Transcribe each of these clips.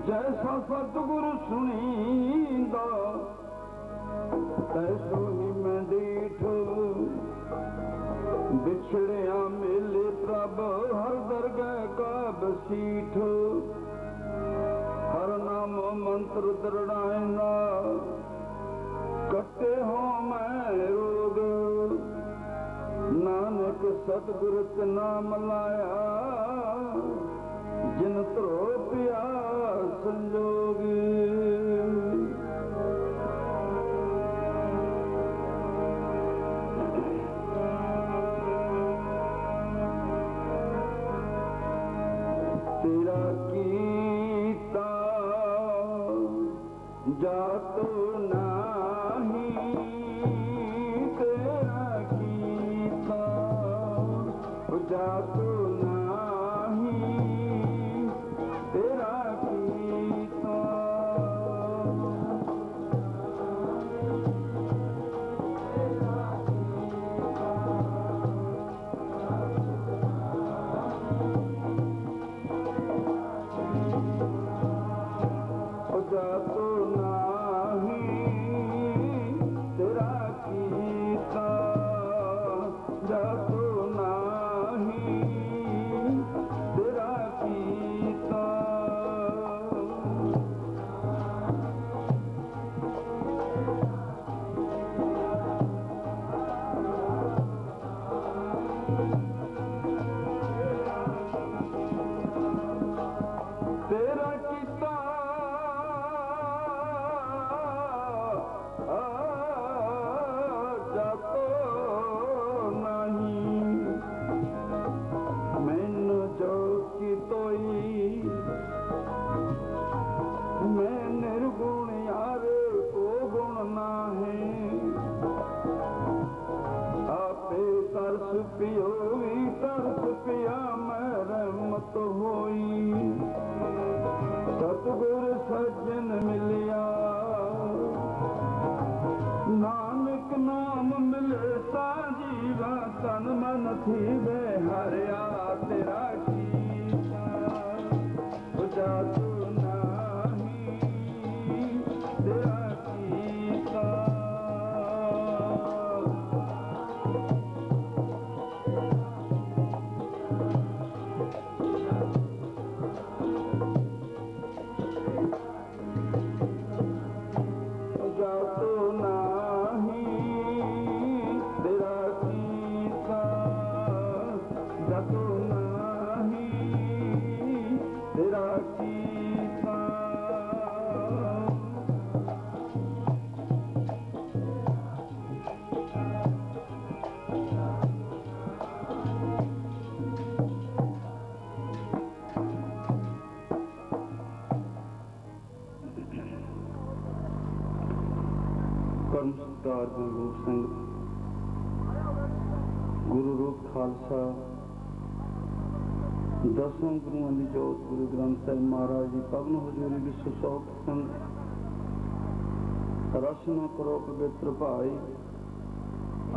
जैसा सतगुरु सुनींदा तैसो ही मैं डीठ बिछड़िया मिले प्रभ हर दरगह का बसीठ हर नाम मंत्र दृढ़ाएंदा कटे हो मैं रोग नानक सतगुरु नाम लाया जिन त्रो पिया संजोगी तेरा कीता जातो नहीं तेरा कीता जातो सतगुर सज्जन मिलिया नानक नाम मिले साजीवा तन मन थी वे हरिया तेरा कीता जातु नहीं तेरा कीता गुरु रूप खालसा दसों गुरुओं की जोत गुरु ग्रंथ साहिब महाराज जी पवन हजूरी विश्व सौख संत रचना करो पवित्र भाई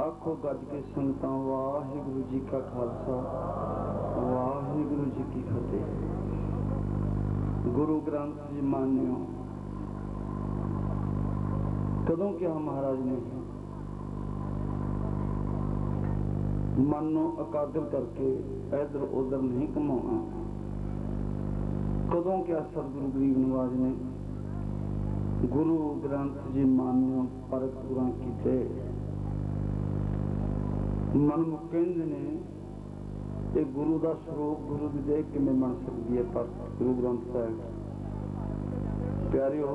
आखो गज के संगतां वाहिगुरु जी का खालसा वाहिगुरु जी की फतेह। गुरु ग्रंथ जी मान्यो कदों क्या महाराज ने मन नूं अकादर करके इधर उधर नहीं घुमाउणा। कदों क्या सतगुरु गरीब नवाज ने गुरु ग्रंथ जी मान्यो परख गुरां कीते मनमुख कहंदे ने ये गुरु का स्वरूप गुरु की देख किवें बन सकती है। पर गुरु ग्रंथ साहिब प्यारिओ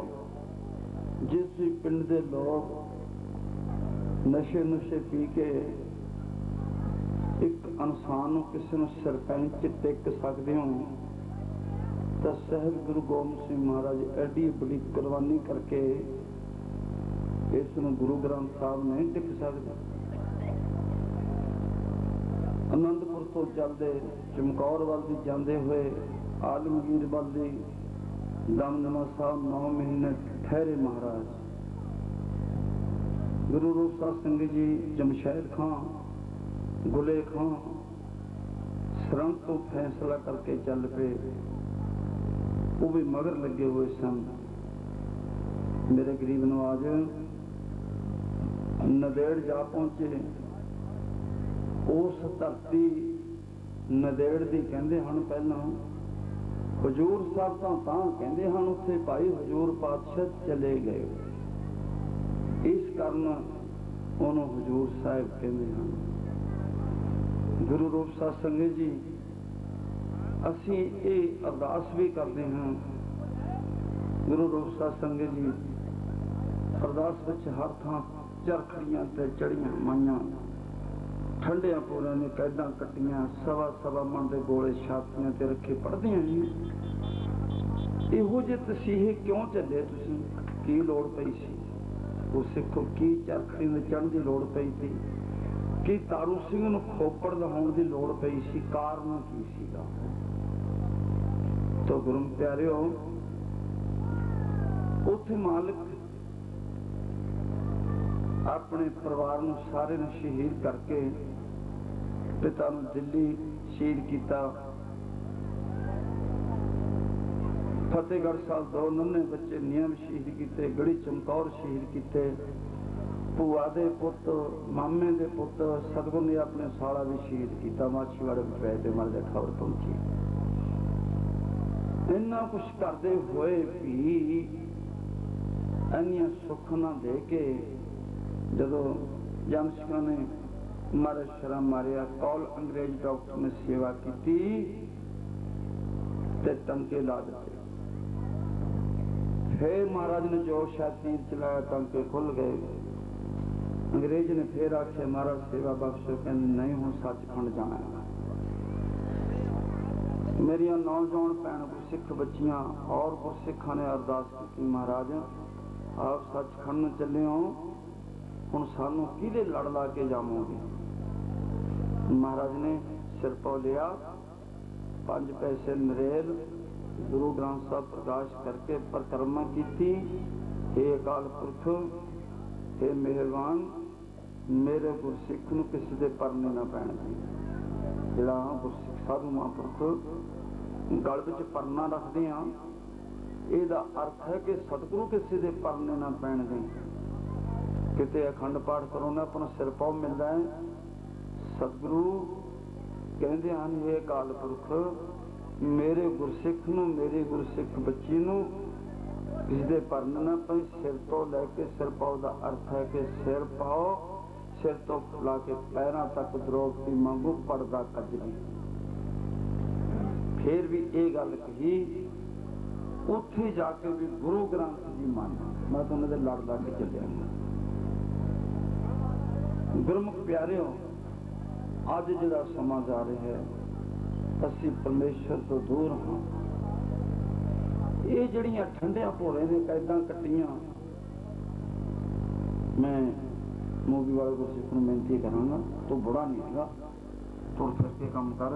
जिस भी पिंड के लोग नशे नुशे पी के एक इंसान किसी सरपंच टिक सकते हो तो साहिब गुरु गोबिंद सिंह महाराज एडी बड़ी कुर्बानी करके इस गुरु ग्रंथ साहब नहीं टिक सकते। आनंदपुर तो चलते चमकौर वाल दी जाते हुए आलमगीर वाल दी दमदमा साहब 9 महीने ठहरे महाराज। गुरु रूप साध सिंह जी जमशेद खां गुले खां सरम तो फैसला करके चल पे वो भी मगर लगे हुए सन। मेरे गरीब नवाज नदेड़ जा पहुंचे। उस धरती नदेड़ दी कहंदे हन पहला हजूर साहब तां कहंदे हन उत्थे भाई हजूर पातशाह चले गए, इस कारण उन्होंने हजूर साहब कहंदे हन। गुरु रूप साध संगत जी असी ये अरदास भी करते हैं। गुरु रूप साध संगत जी अरदास विच हर थां चरखड़ियां ते चढ़ियां माइयां, ठंडिया पूरियां ने कैदां कट्टियां, सवा सवा मन दे गोले छातियां ते रखे पढ़दियां जी। इहो जे तसीहे क्यों चले तुसीं? की लोड़ पई सी? वो सिखो की चरखड़ी में चढ़न की लोड़ पई थी? कि तारू सिंह नूं खोपड़ लहाउण की लोड़ पई सी? कारण की सीगा? तो गुरु प्यारिओ उत्थे मालिक अपने परिवार नूं सारे नूं शहीद करके पिता नूं दिल्ली शहीद किया। फतेहगढ़ साहब 2 नन्हे बच्चे नियम शहीद किए, गढ़ी चमकौर शहीद किए, भूआ दे पुत मामे दे पुत सतगुर ने अपने साला भी शहीद किया। माछीवाड़े में पै ते मर जा खबर पहुंची। इन्ना कुछ करते हुए भी इन्नियां सुख ना दे के जदों जमशका ने मारे शर्म मारिया, कौल अंग्रेज डॉक्टर ने सेवा की ते टंके ला दिते। फिर महाराज ने जो शायद तीर चलाया, टंके खुल गए। अंग्रेज ने फिर आखे महाराज सेवा बख्शो, कहने नहीं हूं सचखंड जाना है। मेरिया नौजवान भैन गुरसिख बच्चियां और गुरसिखा ने अरदास की, महाराज आप सचखंड चले हो, हुण सानू किहदे लड़ ला के जावोगे? महाराज ने सिर पौ लिया, 5 पैसे नरेल गुरु ग्रंथ साहब प्रकाश करके परिक्रमा की। हे अकाल पुरख, हे मेहरबान, मेरे गुरसिख नूं किसी दे परने ना पैण दी। जिहड़ा गुरसिख साधु महापुरख गल विच परना रखदे आ, इहदा अर्थ है कि सतगुरु किसी दे परने ना पैण दे। किते अखंड पाठ करोना अपना सिर पाव मिलता है। सतगुरु कहते हैं हे अकाल पुरख, मेरे गुरसिख नूं, मेरी गुरसिख बच्ची नूं किसी दे परन ना पई। सिर तो लैके सिर पाव का अर्थ है कि सिर पाओ, सिर तो ला के पैरों तक द्रौपदी मांगू पड़दा कजरी। फिर भी ये गल कही, उत्थे जाके भी गुरु ग्रंथ जी माना। मैं तो उन्होंने लड़ ला के चलिया। गुरमुख प्यारिओ, अज जिहड़ा समा जा रहा है, असी परमेश्वर तो दूर हाँ। ये जिहड़ियां ठंडिया भोले ने कैदां कट्टियां, मैं मूवी वाले गुरसिख नूं बेनती करांगा, तो बुरा नहीं हैगा, तुर फिर के काम कर,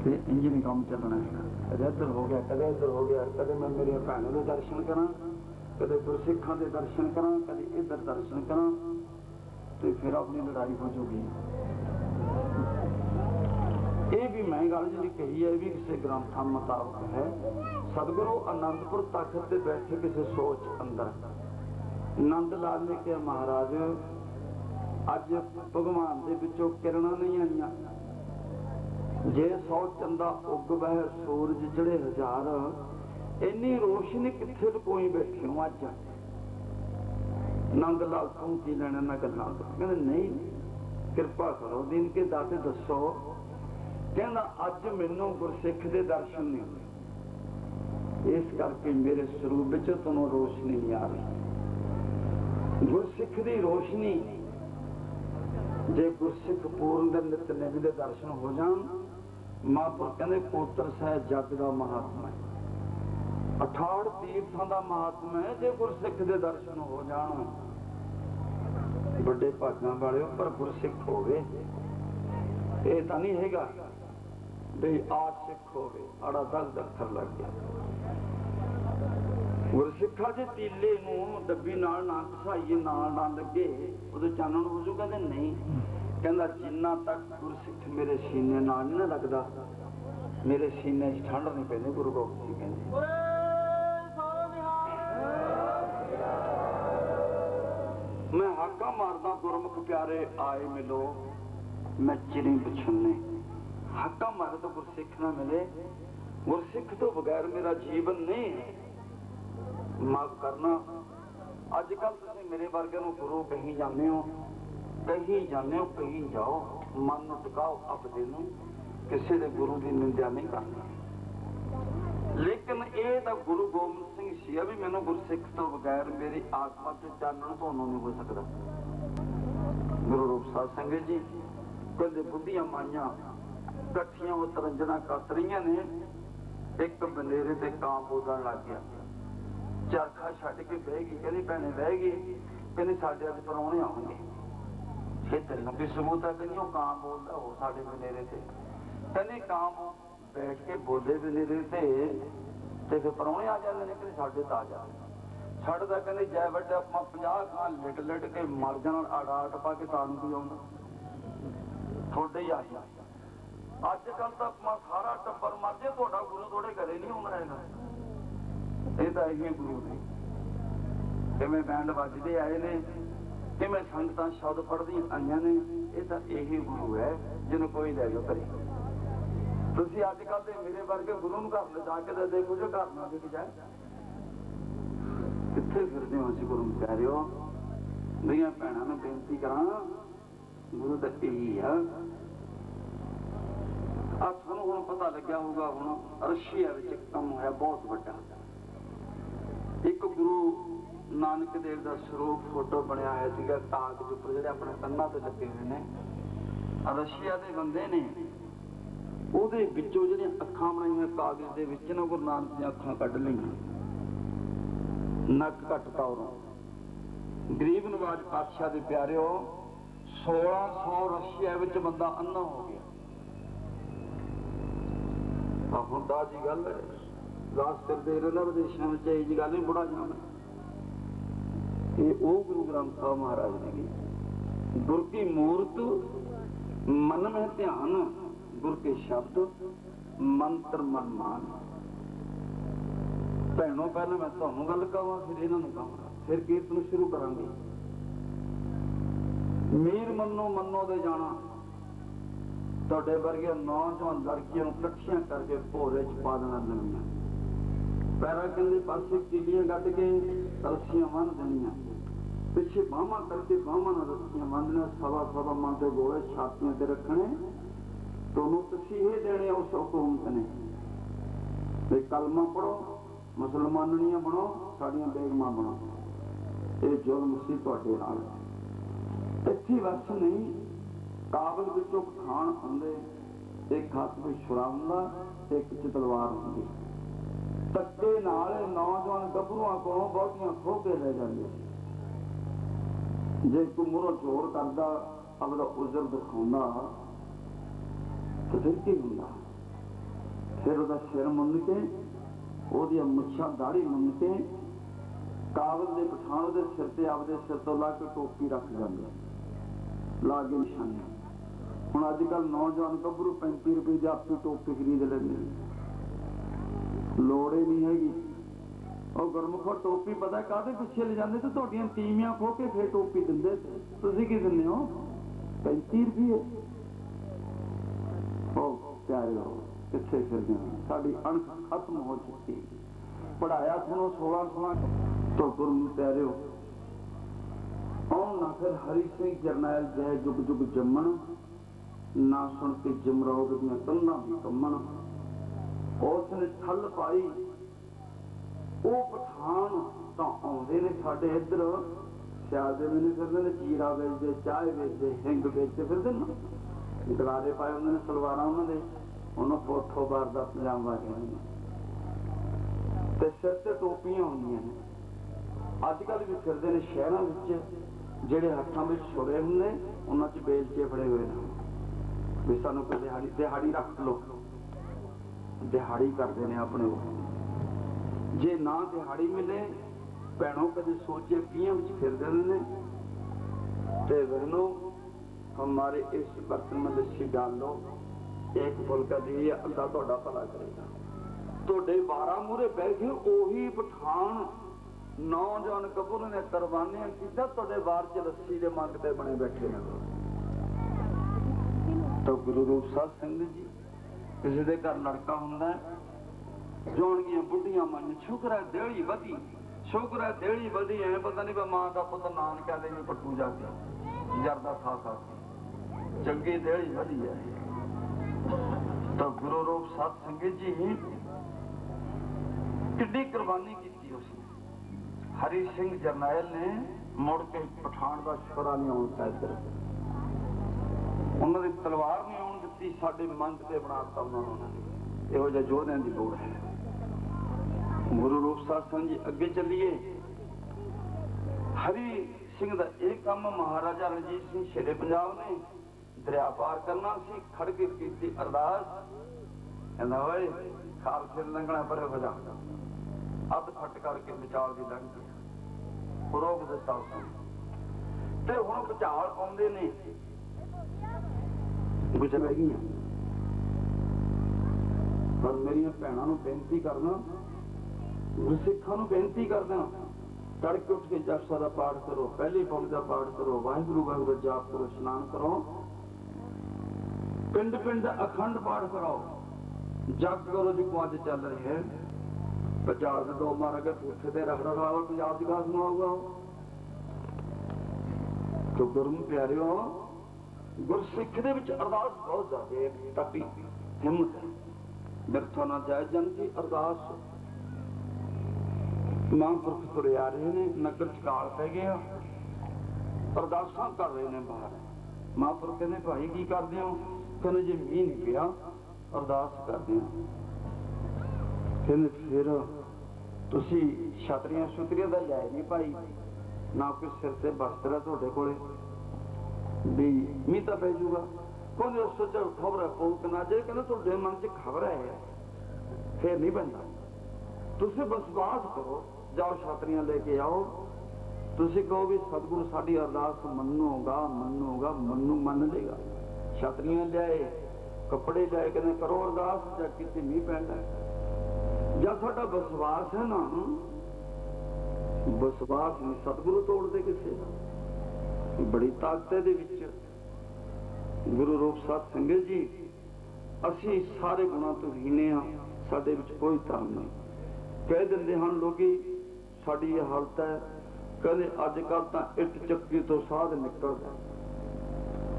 ते इंज नहीं काम चलना है। कदे इधर हो गया, कदे इधर हो गया, कदे मैं मेरी भैनों के दर्शन करा, कदे गुरसिखां दे दर्शन करा, कदे इधर दर्शन करा, तो फिर अपनी लड़ाई हो जाएगी। ये भी मैं गल जी कही है, भी किसी ग्रंथां मुताबक है। सतगुरु आनंदपुर तख्त ते बैठे किसी सोच अंदर नंद लाल ने कहा, महाराज अज भगवान दे विचों किरणां नहीं आईयां, जे 100 चंदा उग बह सूरज चढ़े 1000, इन्नी रोशनी कित्थे लुकोई बैठे हो अज? नंद लाल तू की लेना ना गल्लां तो? कहंदे नहीं, किरपा करो दीन के दाते दसो। कहंदा अज मैनू गुरसिख दे दर्शन नहीं होए, इस करके मेरे स्वरूप विच तुहानूं रोशनी नहीं आ रही। गुरसिख दी रोशनी, जे गुरसिख पूर्ण दे नितनेम दे दर्शन हो जान, महापुरख कहंदे कोतर साहिब जग दा महात्मा है, 68 तीर्थां दा महात्मा है। जे गुरसिख दे दर्शन हो जान, बड़े भागां वाले पर गुरसिख होवे। ये तां नहीं हैगा भी आठ सिख होवे, आड़ा 10 अखर लग गया। गुरसिखा जे तीले नूं डब्बी नाल ना घसाइए, नाल ना लगे, उहदे चानण हो जू? कहंदे नहीं, कहंदा जिन्ना तक गुरसिख मेरे सीने नाल नहीं लगदा, मेरे सीने ठंड नहीं पैंदी। गुरु गोबिंद सिंह कहते मैं हाका मारदा गुरमुख प्यारे आए मिलो, मैं चिरी पछुन्ने। हाका मारे तो गुरसिख ना मिले, गुरसिख तो बगैर मेरा जीवन नहीं है। माफ करना, अजकल तुसीं मेरे वर्गे नूं गुरु कहीं जाने हो, कहीं जाने हो, कहीं जाओ, मन नूं टिकाओ अपने नूं, किसी दे गुरु की निंदा नहीं करनी। लेकिन ये तो गुरु गोबिंद सिंह सी भी मैनू गुरसिख तो बगैर मेरी आत्मा च चानण धोनों नहीं हो सकता। गुरु रूप साध संगत जी कहते बुद्धियां माइया कट्ठियां वो तरंजना कस रही ने, एक बनेरे ते कां बोलण लग गया, चरखा छड्ड के बह गई, कहती भैने बह गई, कहती साडे अज परौणे आउणगे। फिर तेरे लंबी सबूत है, कहती कां बोलदा हो साडे बनेरे ते, कहती कां बैठ के बोले बनेरे ते फिर परौणे आ जाते हैं, कहते साडे तो आ जाते छड्डदा, कहते जै वड्डे आपां 50 खां लिट लिट के मर जाण, अड़ाट पा के तानू की आउंदा थोड़े ही आ जाए। अजकल तो अपना सारा टब्बर मर जाए, तुहाडा गुरु थोड़े घरे नहीं आउंदा हैगा। ये तो यही गुरु ने, किवें बैंड वजदे आए ने, किवें संगतां शब्द पढ़दी आईयां ने, ये तो यही गुरु है जिन्हों कोई लै जाओ घरे। तुसीं अजकल दे मेरे वर्गे गुरु नूं घर लिजा के तो देखो जो घर ना विक जाए, कित्थे फिरदे हो असीं गुरु प्यारिओ। मेरियां भैणां नूं बेनती करां, गुरु तो यही है। थानूं हुण पता लग्या होगा, हुण रशिया विच इक काम होया बहुत वड्डा। एक गुरु नानक देव दा स्वरूप फोटो बनया होया सीगा कागज उपर, जिहड़े अपने कंधां ते लगे हुए ने। रशिया दे बंदे ने ਉਹਦੇ ਵਿੱਚੋਂ ਜਿਹੜੀਆਂ ਅੱਖਾਂ ਬਣਾਈਆਂ ਕਾਗਜ਼ ਦੇ ਵਿੱਚ ਨਾ, ਗੁਰੂ ਨਾਨਕ ਦੀਆਂ ਅੱਖਾਂ ਕੱਢ ਲਈਆਂ, ਨੱਕ ਕੱਟਤਾ ਉਰੋਂ। ਗਰੀਬ ਨਵਾਜ ਪਾਤਸ਼ਾਹ ਦੇ ਪਿਆਰਿਓ 1600 ਰਸ਼ੀਆ ਵਿੱਚ ਬੰਦਾ ਅੰਨਾ ਹੋ ਗਿਆ। ਆ ਹੁੰਦਾ ਜੀ ਗੱਲ ਰਾਸ ਕਰਦੇ ਰਹਿੰਦਾ ਵਿਦੇਸ਼ਾਂ ਵਿੱਚ, ਇਹ ਜੀ ਗੱਲ ਨਹੀਂ ਬੁੜਾ ਜਾਣਾ। ਇਹ ਉਹ ਗੁਰੂ ਗ੍ਰੰਥ ਸਾਹਿਬ ਮਹਾਰਾਜ ਨੇ, ਗੁਰ ਕੀ ਮੂਰਤ मन में ध्यान, गुर के शब्द मंत्र मन मान। भैनों पहले मैं तुहानू गल कहां, फिर इन्हां नूं कहां, फिर कीर्तन शुरू करांगे। मीर मनो मनो दे जाना, तुहाडे वर्गे नौजवान लड़कियां नूं इकट्ठियां करके भोरे च पा देना लंमियां, पैरा कहंदे पासे कीलियां गड्ड के रस्सियां बन्ह देनियां, पिछे बाहमां करके बाहमां नाल रस्सियां बन्हनियां, सवा सवा मन के गोले छातियां ते रखने, तुहानूं तसीहे देने उस हुकूमत ने ते कलमा पढ़ो, मुसलमानियां बनो, साड़ियां बेगमां बनो। ये जुल्म सी तुहाडे नाल। इत्थे बस नहीं, काबल विचों पठान आउंदे, एक हत्थ विच छुरा हुंदा, एक च तलवार हुंदी, धक्के नाल नौजवान गभरूआं कोलों बहुतियां खोह के ले जांदे। जे कोई मुहरों जोर करदा, अपना उजर दिखाउंदा, तो फिर की हुंदा? फिर उसदा सिर मुन्न के, ओहदियां मुच्छां दाढ़ी मुन्न के, काबल दे पठान दे सिर ते आपदे सिर तो ला के टोपी रख जांदे, ला के निशाने। हुण अजकल नौजवान गभरू 35 रुपए दी आपकी टोपी खरीद लैंदे, लोड़ ही नहीं हैगी। और गुरमुखो टोपी पता काहदे पिछे ले जाते, तो तुहाडियां तीमियां खो के फिर टोपी दिंदे, तुसीं की दिंदे हो? 35 रुपये। प्यारे हो किथे फिरदे हो? साडी अणख खत्म हो चुकी। पढ़ाया सुनो 16 तो गुरु प्यारे हो और ना फिर हरि सिंह जरनैल जय जुग जुग जमन, ना सुन के जमरौद दियां कंधां भी कंमन। उसने ठल पाई, वो पठान तो आउंदे ने साडे इधर सियाल दे महीने फिरदे ने, जीरा बेचदे, चाय बेचदे, हिंग बेचदे फिरदे ने, गलारे पाए उन्होंने, सलवारां उन्होंने, उन्होंने पोठो बार का पजामा कहते, सिर ते टोपियां होंदियां ने। अजकल भी फिरदे ने शहरों में, ਜਿਹੜੇ ਹੱਥਾਂ ਵਿੱਚ ਛੁਰੇ ਹੁੰਦੇ ਉਹਨਾਂ 'ਚ ਬੇਲਚੇ ਫੜੇ ਹੋਏ ਨੇ ਵੀ ਸਾਨੂੰ ਕੋਈ ਦਿਹਾੜੀ ਰੱਖ ਲਓ, ਦਿਹਾੜੀ ਕਰਦੇ ਨੇ ਆਪਣੇ ਉਹ। ਜੇ ਨਾ ਦਿਹਾੜੀ ਮਿਲੇ ਭੈਣੋਂ ਕਦੇ ਸੋਚੇ ਪੀਆਂ ਵਿੱਚ ਫਿਰਦੇ ਨੇ ਤੇ ਬਹਿਨੋ हमारे इस बर्तन में लस्सी डाल लो, एक फुलका दी अद्धा तुहाडा भला करेगा। तुहाडे 12 मूहरे बह के ओही पठान नौजवान कबूर ने कुर्बानियां कीता, तुहाडे बार च रस्सी दे मंगते बने बैठे हैं। तो गुरु रूप साध संगत जी किसी दे घर लड़का हुंदा जोणगियां बुढ़ियां मन शुक्र है देहली वधी, शुक्र है देहली वधी। ऐ पता नहीं मां का पुत नानका दे भी पट्टू जाके जरदा खा खा के चंगी देहली वधी है। तो गुरु रूप साध संगत जी कितनी कुर्बानी की उसने। हरि सिंह जरनैल ने मुड़ के पठान का छुरा नहीं आउण दिता, उन्होंने तलवार नहीं आउण दित्ती, साडे मंच ते बनाता उन्होंने। इहो जिहे योद्धियां दी लोड़ है। गुरु रूप साध संगत जी अगे चलिए। हरि सिंह का एक काम महाराजा रणजीत सिंह शेरे पंजाब ने दरिया पार करना सी, खड़के की अरदास, कहंदा ओए खाल सिर लंघना परे हो जा, अध फट करके बचाव की लंघ गया, रोक दिता उसने। ते हुण भुचाल आउंदे ने, कुछ रह गई पर मेरी भैनों को बेनती करना, सिखा बेनती करना, तड़के उठ के जपसा का पाठ करो, पहली पौड़ी का पाठ करो, वाहिगुरू वाहिगुरू जाप करो, स्नान करो, पिंड पिंड अखंड पाठ करो, जग करो जो अज चल रही है। पंजाब के 2 मार के पुठे ते रख रखा पंजाब की घास माऊगा। तो गुरु प्यारियो गुरसिख दे विच अरदास बहुत ज्यादा तपी हिम्मत है। बिरथों ना जाए जन की अरदास महापुरख तुरे आ रहे ने, नगर च काल पै गया, अरदासा कर रहे ने बाहर। महापुरख कहते भाई की करते हो? कहते जे मीह नहीं पिया अरदास करते हो। कहते फिर तुसी छतरियां छुतरियां दा जाए नहीं भाई, ना कोई सिर से बस्तर है तुहाडे कोले भी मीह तां पै जूगा। कहते सोचा खबर पऊ कि ना जे, कहते तुहाडे मन च खबर है फिर नहीं बनता, तुसी विश्वास करो, जाओ छात्रियां लेके आओ, तुसी कहो भी सतगुरु साडी अरदास मन्नोगा मन्नोगा, मन्नू मन लेगा। छात्रियां लियाए, कपड़े लियाए, कहते करो अरदास, जब कितने मीह पैंदा जब साडा विश्वास है ना, विश्वास नहीं सतगुरु तोड़ते किसी का, बड़ी ताकत दे विच। गुरु रूप साध संगत जी असी सारे गुणों तो हीने हाँ, साडे विच कोई धर्म नहीं। कह दिंदे हन लोगी साडी ये हालत है, कहते अजकल तो इट चक्की तो साध निकलदा,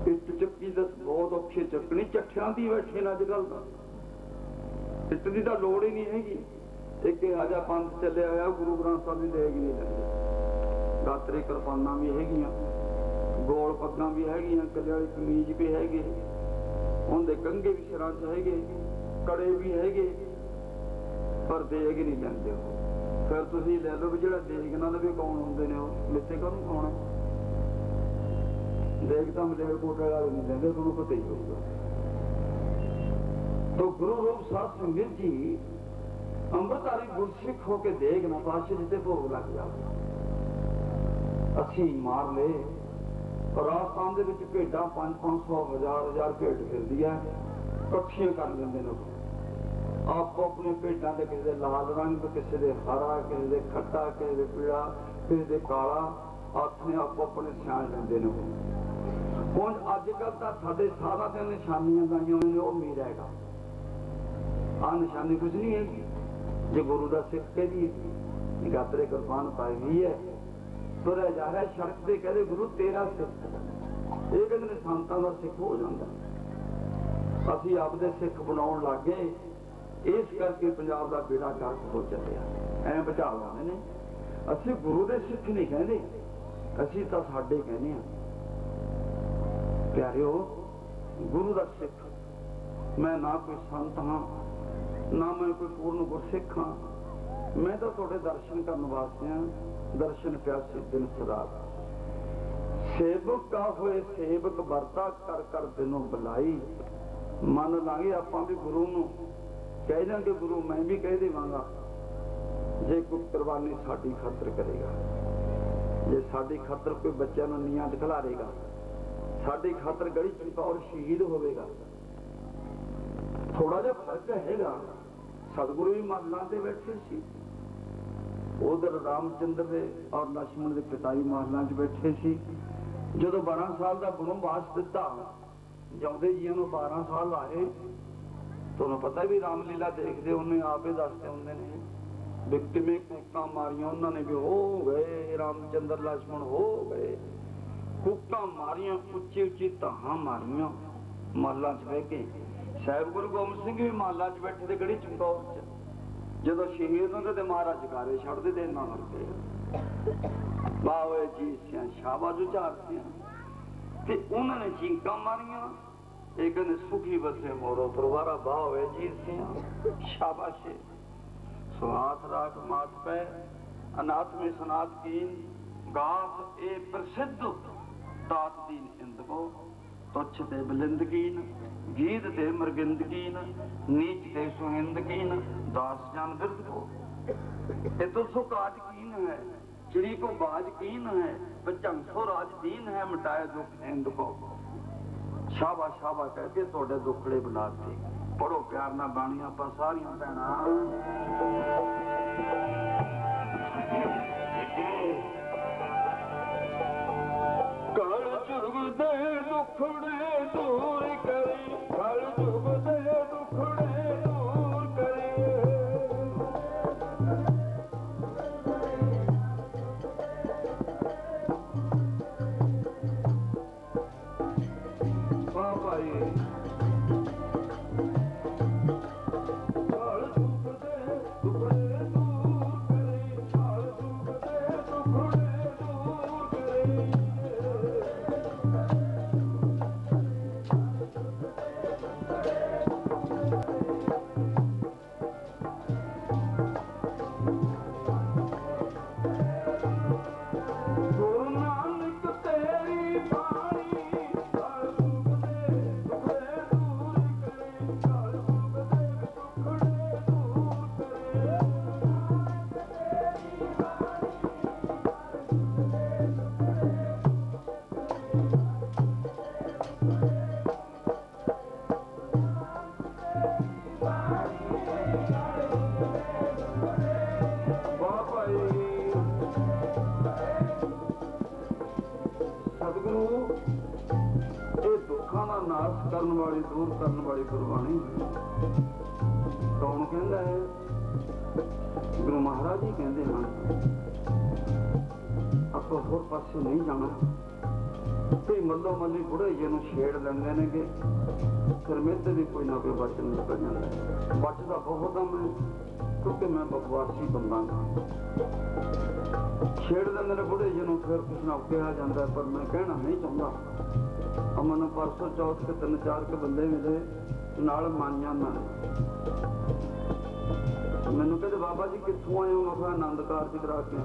इट चक्की तो बहुत औखी चकनी, चट्ठियां दी बैठे ने अजकल तो, इट की तो लोड़ ही नहीं हैगी। एक आजा पंथ चलिया होया, गुरु ग्रंथ साहब की लेग नहीं लगती, गातरे किरपाना भी हैगियां, गोल पग्गां भी हैगियां, कले वाली कमीज भी हैगे, उनके कंघे भी सिरां च हैगे, कड़े भी हैगे, पर देग नहीं लेंदे। फिर तुसीं ले लो भी जिहड़ा देग ना लवे कौन हुंदे ने, मिੱਥੇ काहनूं खाना देग तां मलेरकोटले वाले नहीं लेंदे, तुहानूं पता ही होगा। तो गुरु रूप साध संगत जी अंम੍ਰਿਤਧਾਰੀ गुरसिख होके देग ना पातशाह जी ते भोग लग जाओ। असीं मार ले राजस्थान दे विच भेडां 500 1000 भेड फिरदी है, इकट्ठियां कर लेंदे ने आपो अपने भेडां दे, किसी दे लाल रंग, किसी दे हरा, किसी दे खट्टा, किसी दे पीला, किसी दे काला, अपने आपो अपने सियाण लेंदे ने। हुण अजकल तां साडे सारा ते निशानियां लाईआं होईआं ने, ओह मीर हैगा, आ निशानी कुछ नहीं है। जो गुरु का सिख कह दिए गातरे कुरबान पाई हुई है, तुरया जा रहा है सड़क से, कहते गुरु तेरा सिख, ये कहते संतां का सिख हो जाता। असीं आपदे सिख बनाउण लग गए, इस करके पंजाब का बेड़ा गर्क हो चलिया। ऐ भुचाल आउंदे ने, असीं गुरु दे सिख नहीं कहंदे, असीं तां साडे कहने आ। प्यारिओ गुरु का सिख, मैं ना कोई संत हाँ, ना मैं कोई पूर्ण गुरसिख हाँ, मैं तो तुहाडे दर्शन करने वास्ते हाँ, दर्शन प्यासे दिन सदा। सेवक का होए सेवक वरता, कर कर दिनों बुलाई। मन लांगे आपां भी गुरु नूं कह देंगे, गुरु मैं भी कह देवांगा जे कोई कुर्बानी साडी खातर करेगा, जे साडी खातर कोई बच्चों नूं नीआं च खिलारेगा, साडी खातर गली च और शहीद होवेगा, थोड़ा जिहा फर्क हैगा। सतगुरु भी महलों से बैठे सी, उधर रामचंद्र दे और लक्ष्मण के पिता भी महलों च बैठे सी। जो 12 साल का बनवास दिता, जिउंदे जियां नूं 12 साल आए। तुहानूं पता भी रामलीला देखते उन्हें आप ही दसते होंगे ने भी किवें कूकां मारियां उन्होंने भी हो गए, रामचंद्र लक्ष्मण हो गए। कूकां मारियां, उच्ची उच्ची धाहां मारियां महलों च बह के। साहिब गुरु गोबिंद सिंह भी महलों च बैठे थे गढ़ी चमकौर च, जो शहीद होंगे तो महाराज जकारे छड़ते थे इन्ना करके बावे जी सिया शाबाश उचारते ते उन्होंने चींका मारियां। एक कहते सुखी बसे मोरो परवारा बावे जी सिया शाबाश। सुहाथ राख माथ पै अनाथ में सनात कीन, गाथ ए प्रसिद्ध तात दीन इंद को। तुच्छ ते बुलंद कीन, गीत ते मरगिंद कीन, नीच ते सुहिंद कीन, दास जान बिरद को। ये तो सो काज कीन है, चिड़ी को बाज कीन है, बचंग सो राज दीन है, मिटाए दुख हिंद को। शाबा शाबा कहते थोड़े दुखड़े बनाते। पढ़ो प्यार ना बाणियां आप सारियां भैणां। कल जुग दे दुखड़े दूर करे, कल जुग दे दुखड़े दूर करे। वाह भाई, दूर करने वाली गुरबाणी कौन कहता है? गुरु महाराज ही कहते हैं। आप होर पासे नहीं जाना। कई मल्लो मल्ली बुढ़े जी छेड़ लेंगे ने कि फिर मेरे भी कोई ना कोई वचन निकल जाता है। बचता बहुत हाँ मैं, क्योंकि मैं बकवासी बंदा हाँ। छेड़ देंगे ने बुढ़े जी फिर कुछ ना कहा जाता है, पर मैं कहना नहीं चाहता। मैनू परसों चौथ के 3-4 के बंदे मिले नाल मानिया ना, मैनू कहते बाबा जी कितों आए हो? मैं कहा आनंद कारज करा के आए।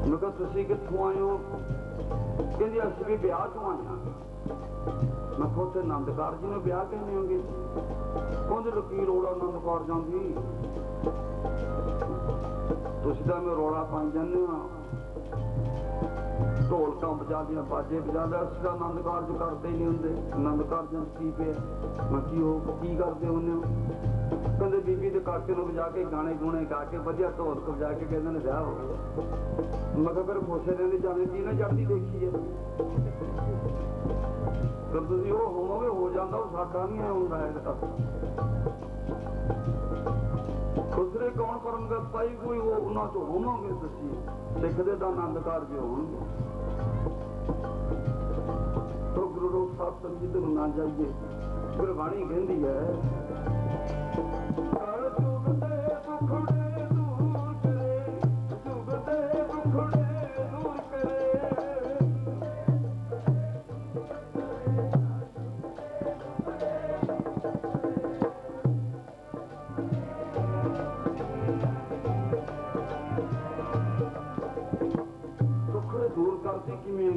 मैं कहा तुसीं कितों आए हो? कहते असीं भी ब्याह चों आए हैं। मैं कहा उत्थे आनंद कारज नूं ब्याह कहने होंगे? कहते की रोड़ा आनंद कारजां दी, तुसीं तां मैं रोड़ा पाई जाने हो, ढोलकां बजादियां बाजे बजादा, असीं तां आनंद कारज करते ही नहीं होंदे। आनंद कारजां की पे मैं की करते होंगे हो? कहते बीबी के काके नूं बजा के गाने गुणे गा के वधिया ढोलक बजा के कहते ने विआह हो गया। मैं कहा फिर खुशे दिन की जाने की ना चढ़ती देखी है, फिर तुसीं वो होवोगे हो जाता, वो साडा नहीं है हुंदा है। खुसरे कौन करनगे भाई? कोई वो उन्हां चों होवोगे तुसीं, सिख दे तां आनंद कारज होणगे। तो गुरु रूप साहब संगीत नूं ना जाइए। गुरबाणी कहंदी है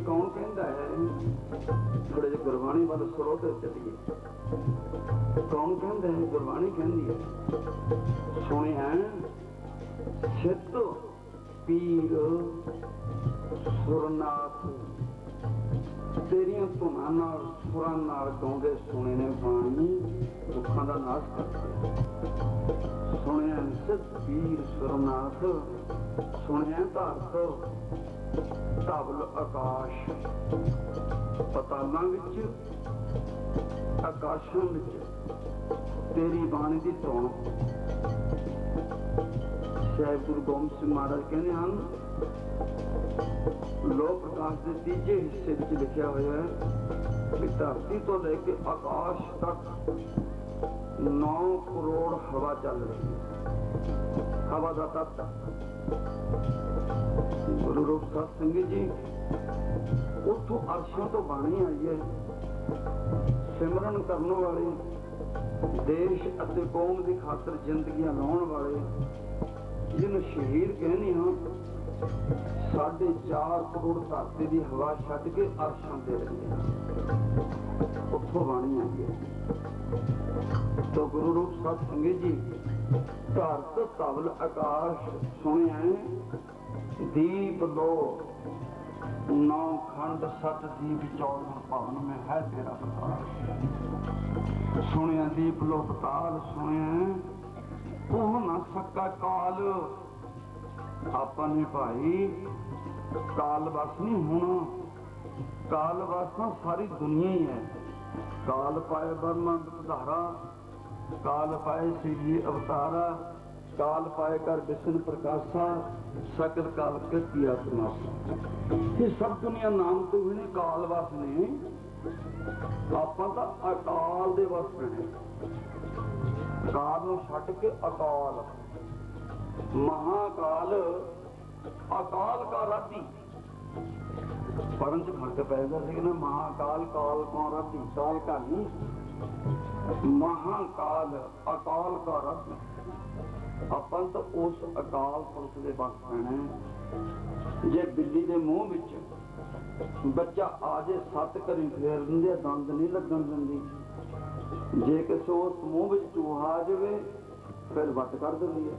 कौन कहता है? थोड़े जे गुरबाणी वाल स्रोत चलिए। कौन कहता है? गुरबाणी कहती है सुने हैं सिद्ध पीर सुरनाथ तेरियां धुनां नाल सुरां नाल गाउंदे सुने ने बाणी दुखां दा नाश करदे। सुनिया सिद्ध वीर सुरनाथ, सुनिया धरत धवल आकाश, पतालां विच आकाशां विच तेरी बाणी दी धुन। साहिब गुरु गोबिंद सिंह महाराज कहते हैं, लोक प्रकाश के तीजे हिस्से में लिखा हुआ है कि धरती तो लेके आकाश तक 9 करोड़ हवा चल रही है। हवा का तत्त गुरु रूप सत्संग जी उतों अर्शों तो बाणी आई है। सिमरन करने वाले, देश अते कौम की खातर जिंदगियां लाने वाले, जिन्हों शहीद कहने हाँ, 4.5 करोड़ धरती की हवा छड्ड के अर्शां ते रहिंदे हैं। उत्थों बाणी आई है। तो गुरु रूप सत्संग जी धरत धवल आकाश सुनिया दीप लो 9 खंड 7 दीप 14 भवन में है तेरा प्रकाश। सुनिया दीप लो पताल, सुनिया ओह ना सका काल। अपने भाई काल बस नहीं होना, काल बस ना सारी दुनिया ही है। काल पाए बर्मा धारा, काल पाए श्री अवतारा, काल पाए कर विष्णु प्रकाशा, सकल काल के किया तमाशा। ये सब दुनिया नाम तो भी नहीं, काल बस ने। आपां तां अकाल दे वस पैणे, काल नूं छड्ड के अकाल। महाकाल अकाल का राती पढ़न च फर्क पैदा ना। महाकाल काल कौन राती, काल का नहीं, महाकाल अकाल का राती। अपन तो उस अकाल पुरख दे वस पैना। जे बिल्ली दे मुंह विच बच्चा आ जाए 7 करी फेर दिंदे, दंद नहीं लगन दिंदी। जे किसी उस मुंह में चूहा आ जाए फिर वट कर दिंदी है।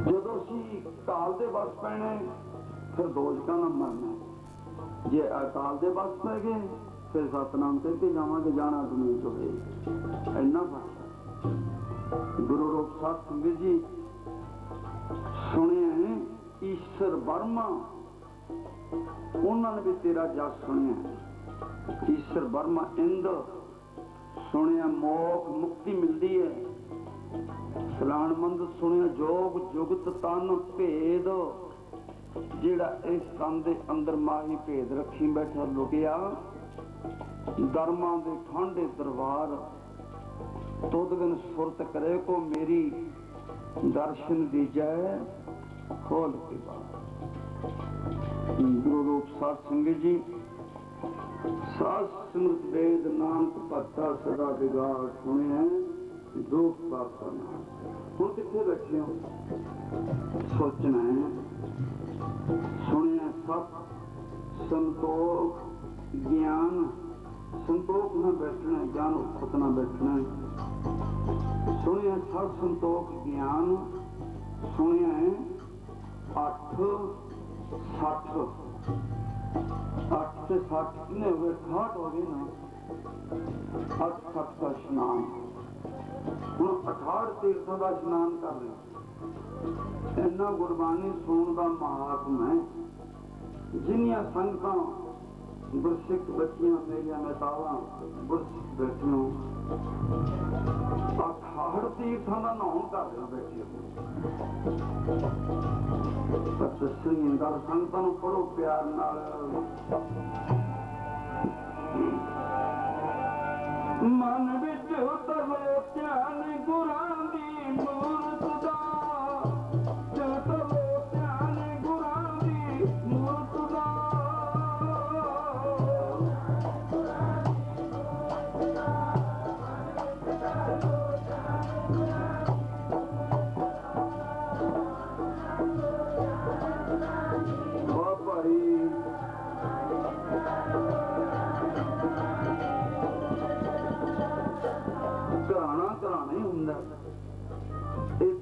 जदों असीं काल दे वस पैणे फिर दोजकां नाल मरना। जे अकाल दे वस पै गए फिर सतनाम कह के जावांगे, जाना दुनिया चो है। इन्ना फर्क। गुरु रूप सत्संग जी सुनिया ईश्वर वर्मा, उन्होंने भी तेरा जस सुनिया। ईश्वर वर्मा इंद सुनिया मोक्ष मुक्ति मिलती है। सलानमंद सुनिया जोग जुगत तन भेद, जेड़ा इस तन दे अंदर माही भेद रखी बैठा लुकिया। दरमा दे ठांडे दरबार तुदगन सुरत करे को मेरी, दर्शन दीजै खोल के बार। गुरु रूप सत्संग जी सास सिमरत वेद नानक भगता सदा बिगाड़। सुने दुख पापा हुण कित्थे बैठे हो, सोचना है। सुनिया सब संतोख ज्ञान, संतोख न बैठना, ज्ञान उत्पत न बैठना। सुनिया सब संतोख ज्ञान, सुनिया 8 60 8 से 60 कितने हो गए, 68 हो गए ना। 8 60 का स्नान, हम 68 तीर्थों का स्नान कर रहे। इन्ना गुरबानी सुन का महात्म है। जिन्नियां संगतां गुरसिख बच्चियां मेरिया मेतावां गुरसिख बैठियों 68 तीर्थों का नाम कर रहे बैठे। गल संगतां नूं पढ़ो प्यार नाल। मन विच उतरो ध्यान गुरां दी मूरत दा, उतरो ध्यान गुरां दी मूरत दा।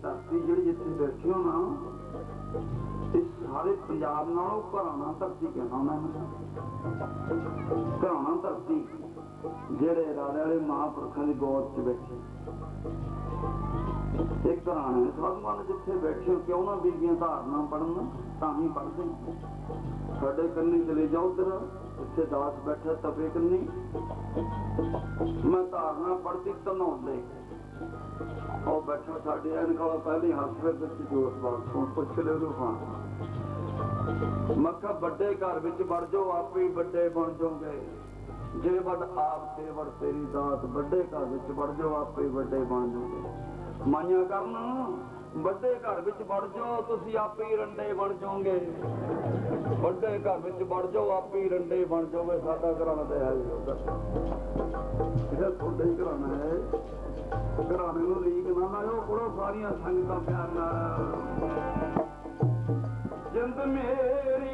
धरती जी जिथे बैठे हो ना, इस सारे पंजाब नालों घराना धरती कहना उन्होंने। घराना धरती जेड़े राजे वाले महापुरखों की गोद च बैठे एक घराने साधुआं जिथे बैठे क्यों ना बीबियां धारना पढ़न तां ही पढ़दे। साडे कन्नी चले जाओ उधर इत्थे दास बैठा तपे कन्नी मैं धारना पढ़ती धनौले और बैठा साढ़े इनका पहले हसपताल जोश बात सुन पुछ ले मक्का बड़े घर विच बढ़ जाओ आप ही बड़े बन जाओगे जे वड आप ते वड तेरी दात बड़े घर विच बढ़ जाओ आप ही बड़े बन जाओगे। माइया करना बड़े घर विच बढ़ जाओ तुसी आप ही रंडे बन जाओगे। बड़े घर विच बढ़ जाओ आप ही रंडे बन जाओगे। साडा घराना तो है थोड़ा ही घराना है घराने नूं लीक ना लाओ पढ़ो सारिया संगतां प्यार नाल। जिंद मेरी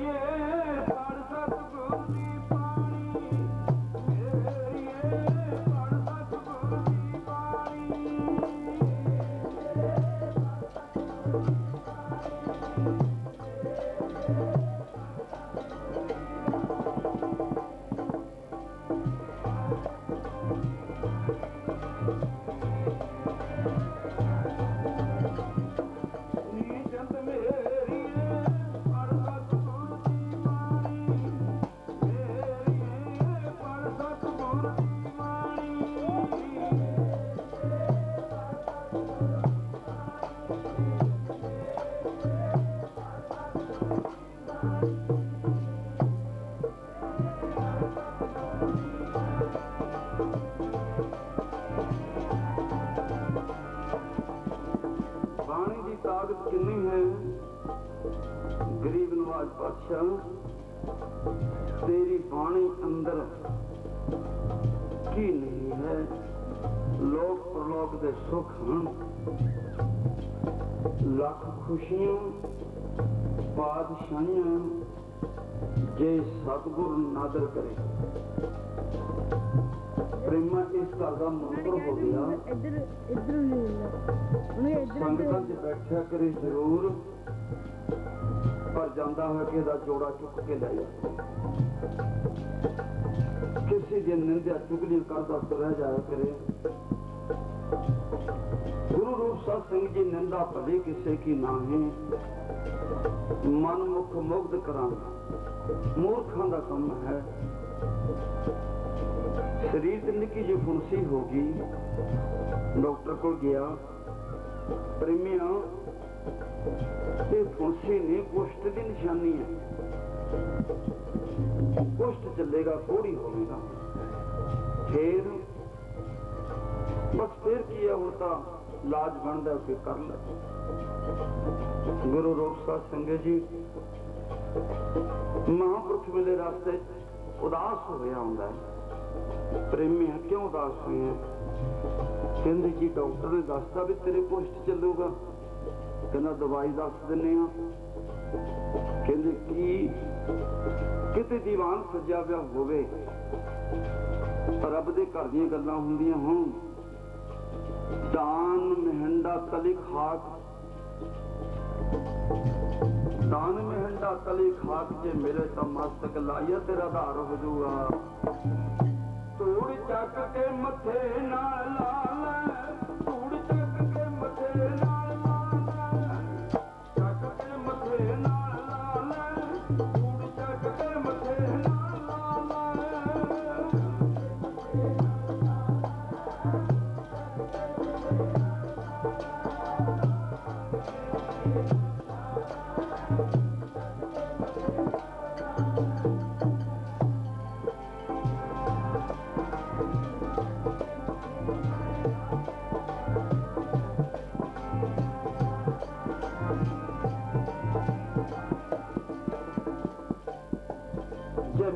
पढ़ सतगुर दी बाणी मेरी पढ़ सतगुर दी बाणी। गरीब नवाज पातशाह तेरी बाणी अंदर की नहीं है लोक प्रलोक दे सुख हैं लख खुशियां पातशाहियां जे सतगुर नादर करे। प्रेमा इस घर का मंत्र हो गया संगत बैठा करे जरूर पर जाता है कि जोड़ा चुक के ले जाए किसी दिन निंदा चुगली करता तो रह जाया करे। गुरु रूप सत्संग जी निंदा भले किसी की ना है मन मुख मुग्ध कराना मूर्खों का काम है। शरीर से निकी जी फुंसी होगी डॉक्टर को गया प्रेमिया फुंसी नहीं कुष्ठ की निशानी है कुष्ठ चलेगा थोड़ी होगा फिर बस फिर की है उल्टा लाज बनता है कर ले। गुरु रूप सत्संग जी महापुरुष मेरे रास्ते उदास हो गया होंगे प्रेमी क्यों उदास हुए हैं कहते जी डॉक्टर ने दसता भी तेरे कुष्ठ चलूगा कहना दवाई दस दिने कहते की किते दीवान सजा पिया होवे रब दे घर दी गल्लां हुंदियां होण दान महंडा तली खाक दान महंडा तली खाक जे मेरे तो मस्तक लाइया तेरा धार हो जूगा धूड़ चक के मथे नाल लाल धूड़ चक के मथे नाल लाल चक के मथे नाल लाल धूड़ चक के मथे नाल लाल।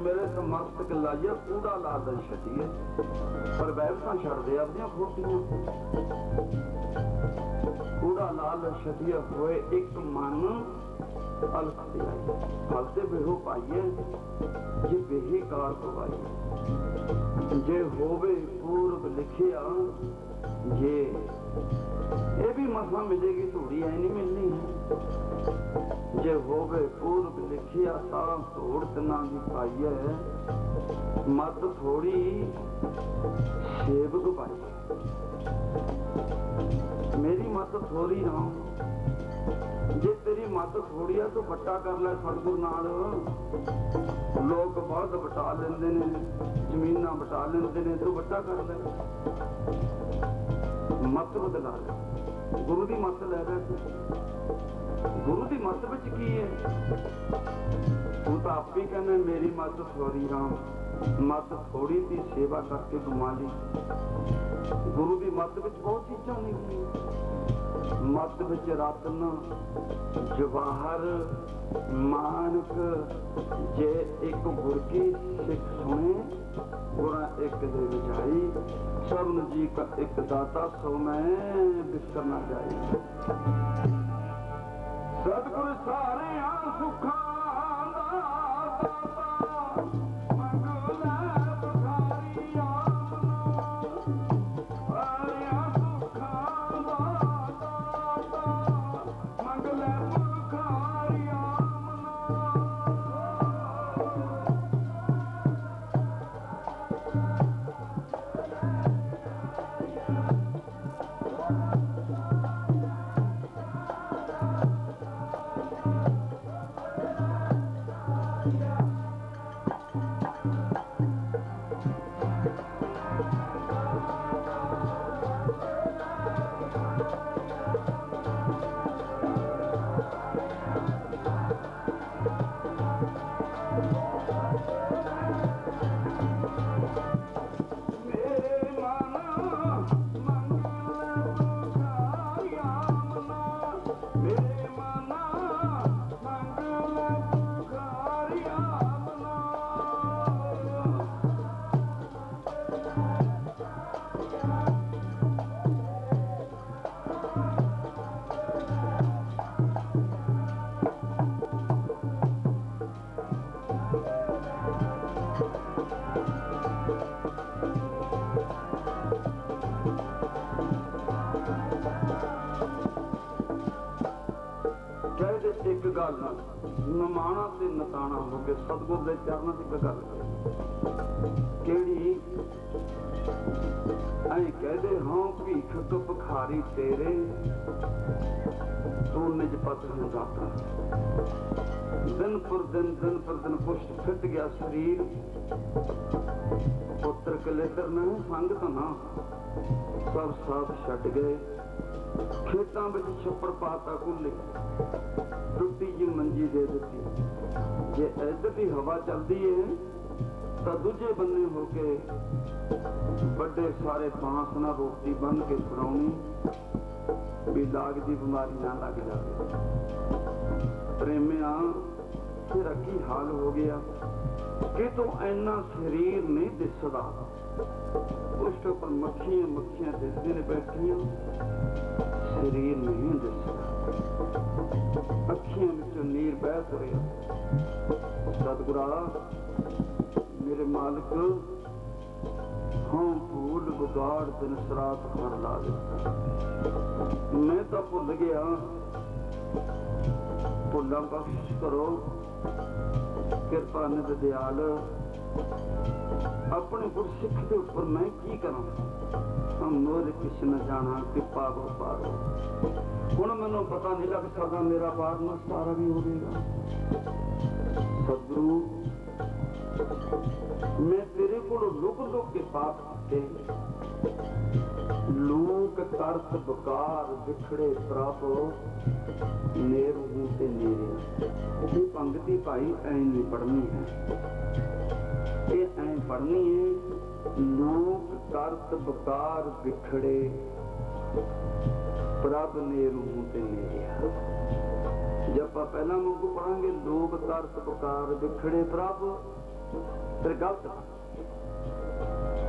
मेरे तो मस्तक लाइया कूड़ा ला दे छटिए पर वैबसा छड़ दे अपनियां खोटियां कूड़ा लाल छटिया होए एक मन अलख दिया हलते बेहो पाइए जे बेही कार पवाइए जे होवे पूर्व लिखिया ये भी मसा मिलेगी थोड़ी है नहीं मिलनी है जे होवे पूर्व लिखिया सारा तोड़ तना दी पाई है, मत थोड़ी सेवक पाई। मेरी मत थोड़ी ना, जे तेरी मत थोड़ी है तो बट्टा कर ले सतगुर नाल। लोग बहुत बटा लेंदे ने, जमीना बटा लेंदे ने, तो बट्टा कर ले, मत बदला ले, गुरु दी मत ले ले। गुरु दी मत विच की है? तू तो आप ही कहना मेरी मत थोड़ी राम, मत थोड़ी सी सेवा करके घुमा ली। गुरु दी मत विच बहुत चीज़ां नहीं, मत विच रतन जवाहर मानक। जे एक गुर की सिख सुने, गुरा एक दे विचाई, सबन जी का एक दाता सो मैं बिस्तर ना जाई। सतगुर सारे सुखा दा दाता, मंगला बखारी आपना। सारे सुखा दा दाता, मंगला बखारी आपना। एक गल नमाना ते नताना हो के सतगुर दे चरणों च एक गल केड़ी ऐ कहदे हाँ भीख तो भखारी तेरे, तू निज पत हूं दाता। दिन पर दिन पुष्ट फिट गया शरीर, पुत्र कलेतर ने संग तना सब साथ छट गए। खेतों में छप्पड़ पाता कुल्ले, टुटी जी मंजी दे दी। जे इधर की हवा चलती है तो दूजे बन्ने होके बड़े सारे बांस ना रोटी बन के फड़ाउनी, भी लाग दी बीमारी ना लग जाए। प्रेमिया तेरा की हाल हो गया कि तू इन्ना शरीर नहीं दिसदा, उसके ऊपर मक्खियां मक्खियां दिसदी ने बैठियां, शरीर नहीं दिसदा, अखियां विचों नीर बह तुरे। सतगुरा मेरे मालिक हाँ भूल बिगाड़ दिन सरात कर ला दिता। मैं तो भुल गया, भुला बख्श करो कृपा निध दयाल। अपने गुरसिख के ऊपर मैं की करा, मोर किस न जाना कि पागो पारो। हुण मैनू पता नहीं लग सकता मेरा पार न सारा भी होगा। सतगुरु मैं तेरे को लुक लुक के पाप किते, लोक तरस बकार बिखड़े प्रभ नेर हूं ते नेरे। ये पंक्ति भाई ऐ नहीं पढ़नी है, ये ऐ पढ़नी है। लोक तरस बकार बिखड़े प्रभ नेर हूं ते नेरे। जब आप पहला मुझको पढ़ांगे लोक तरस बकार बिखड़े प्रभ, फिर गलत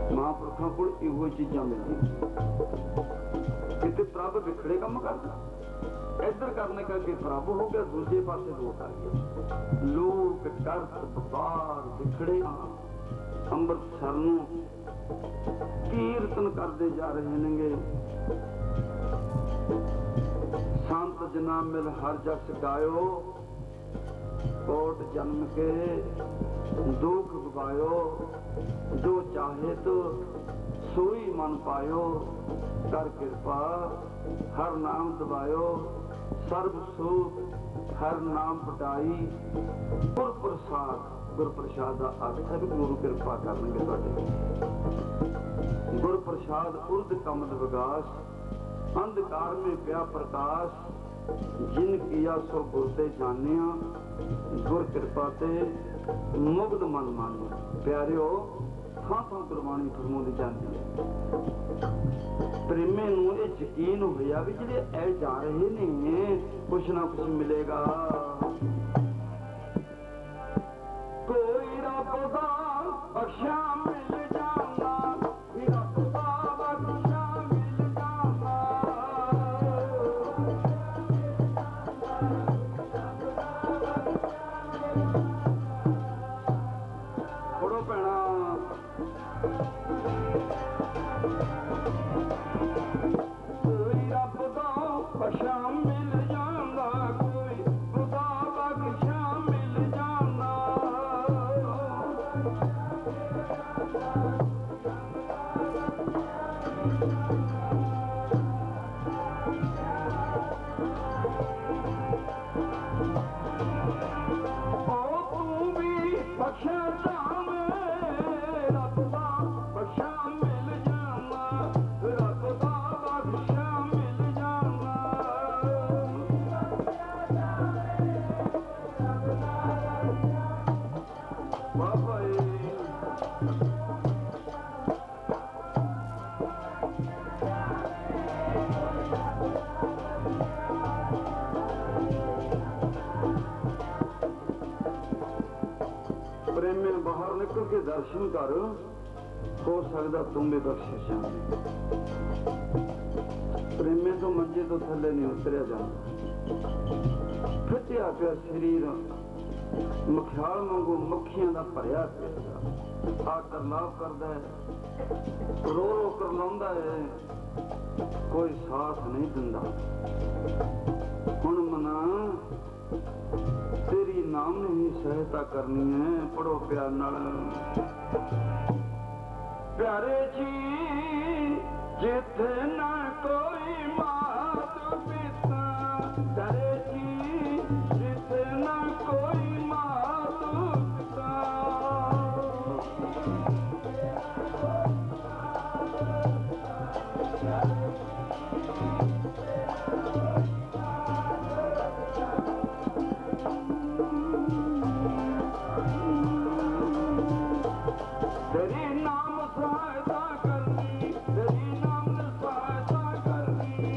महापुरुषों को इहो चीजा मिलती। कितने प्रभ बिखड़े कम करना, इधर करने का कि प्रभ हो गया, दूसरे पासे लोक आ गया। लोक तरस बकार बिखड़े अंमृतसर नूं कीर्तन करते जा रहे नेंगे। संत जना मिल हर जस गायो, कोट जन्म के दुख भगायो, जो चाहे तो सोई मन पायो, कर कृपा हर नाम दबायो, सर्व सुख हर नाम पटाई, गुर प्रसाद। गुर प्रसाद का अर्थ है भी गुरु कृपा करनगे तुहाडे। गुर प्रसाद उर्द कमद विगास, अंधकार में प्या प्रकाश, जिन किया सो गुरते जानिया, गुर कृपा ते मुग्ध मन मानिया। प्यारिओ थां थां गुरबाणी फरमाउंदी जांदी है। प्रेमे नूं ये यकीन होया भी जिहड़े ऐ जा रहे ने कुछ ना कुछ मिलेगा। कोई रब दा बख्शा मिल जाना, रब दा बख्शा मिल जाना। पढ़ो भैणा, कोई रब दा बख्शा मिल जाना, कोई खुदा बख्शा मिल जाना। ओ तू भी बख्शा जावे, रब दा बख्शा मिल जाना, रब दा बख्शा मिल जाना। बाबा प्रेम में बाहर निकल के दर्शन कर, हो सकता तुम भी बख्शिश जाए। प्रेमे तो मंजे तो थले नहीं उतरिया जाता, फटिया पिया शरीर मख्याल वांगू मक्खियां दा भरिया पिया, आकर लाभ करदा है, रो रो कर लांदा है, कोई साथ नहीं दिंदा। हुण मना तेरी नाम ने ही सहायता करनी है। पढ़ो प्यार नाल, प्यारे जी जिथे ना कोई मात पिता, प्यारे जी जिथे ना कोई मात पिता। तेरी नाम सहायता करनी, तेरी नाम ने सहायता करनी।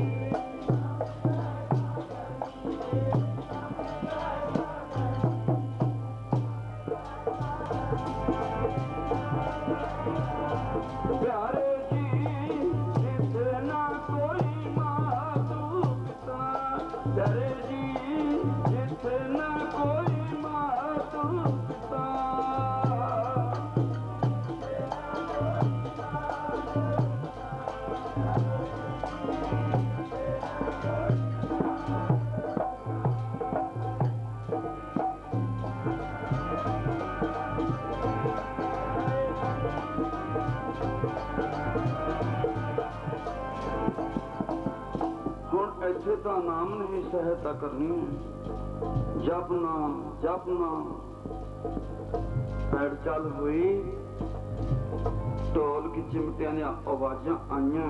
प्यारे जी जिथे ना कोई मातू पिता, प्यारे जी जिथे ना कोई मातू पिता। इत्थे तो नाम ने ही सहायता करनी है। जप नाम जप नाम। पैड़ चल हुई, ढोल की चिमटियां दी आवाजां आईयां,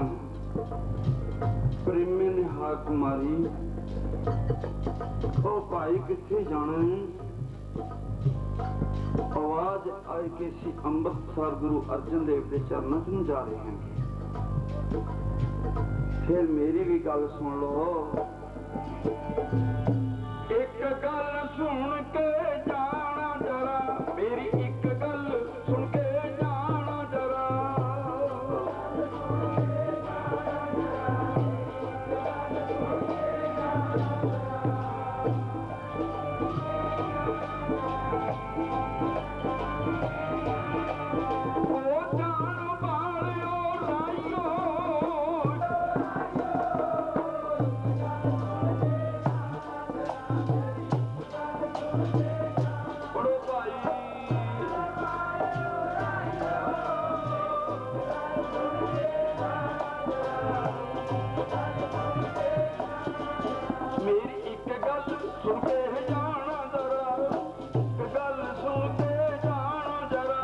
प्रेमी ने हाक मारी, ओ भाई किथे जाना है? आवाज आई कि सी अमृतसर गुरु अर्जन देव के चरणों च जा रहे हैं। फिर मेरी भी गल सुन लो, एक गल सुन के जाना जरा, मेरी एक गल सुन के जाना जरा। ओ जान बालियो राइयो, सुन के जाना जरा, गल सुन के जाना जरा।